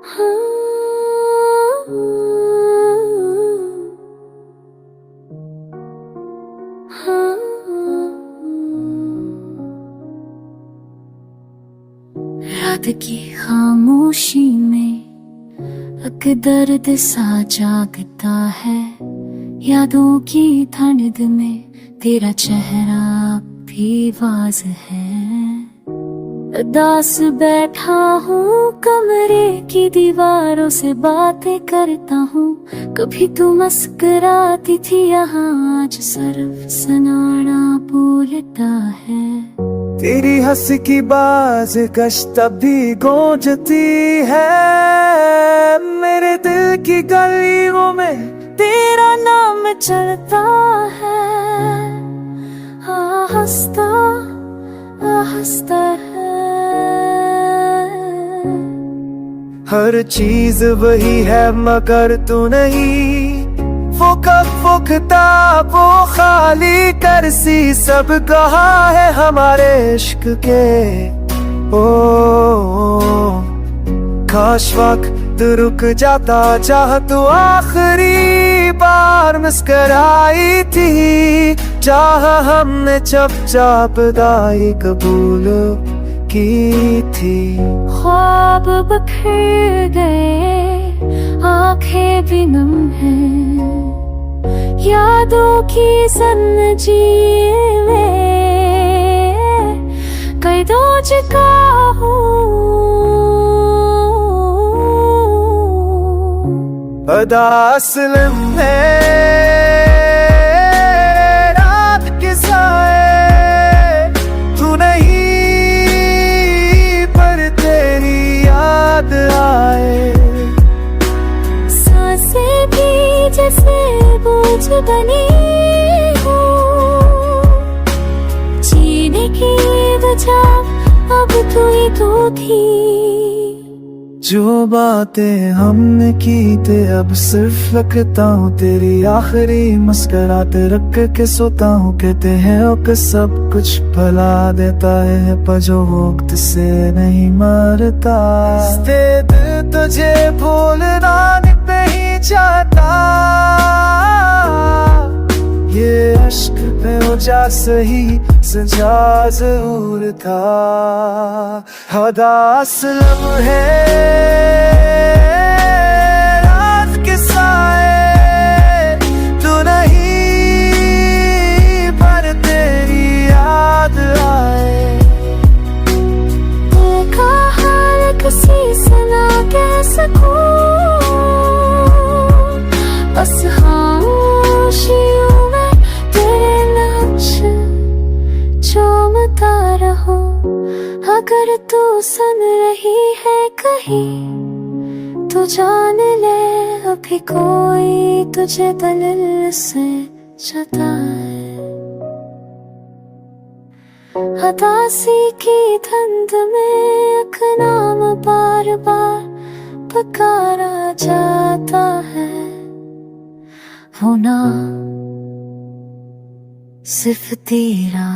रात की खामोशी में एक दर्द सा जागता है। यादों की ठंड में तेरा चेहरा भी वाज है। उदास बैठा हूँ कमरे की दीवारों से बातें करता हूँ। कभी तू मुस्कुराती थी यहाँ, आज सिर्फ सनाना बोलता है। तेरी हंसी की बाज कश्त भी गूंजती है। मेरे दिल की गलियों में तेरा नाम चलता है। हंसता हंसता है। हर चीज वही है मगर तू नहीं। वो कब वो किताब वो खाली कर सी सब कहा है हमारे इश्क के। ओ काश वक्त रुक जाता चाह तू आखिरी बार मुस्कुराई थी। चाह हमने चुपचाप दाई कबूल की थी। ख्वाब बिखर गए, आंखें भी नम हैं। यादों की ज़ंजीर में कैदों चिका हूँ। अदा असल में रात के साए तू नहीं, पर तेरी याद आए। सांसें भी जैसे बोझ बनी हो, जीने की वजह अब तू ही तो थी। जो बातें हमने की थे अब सिर्फ रखता हूँ तेरी आखिरी मुस्कुराते रख के सोता हूँ। कहते हैं कि सब कुछ भला देता है पर जो वक्त से नहीं मरता। दिल तुझे भूलना नहीं चाहता। ये अश्क पे वजह सही सजा जरूर था। हदा असलम है रात के साए तू नहीं, पर तेरी याद आए। देखा हाल किसी से ना कह सकूं, बस खामोशियों में तेरे नक्श चूमता रहो। अगर तू सुन रही है कहीं तो जान ले अभी कोई तुझे दिल से जताए। हतासी की धुंध में एक नाम बार बार पुकारा जाता है। वो नाम सिर्फ तेरा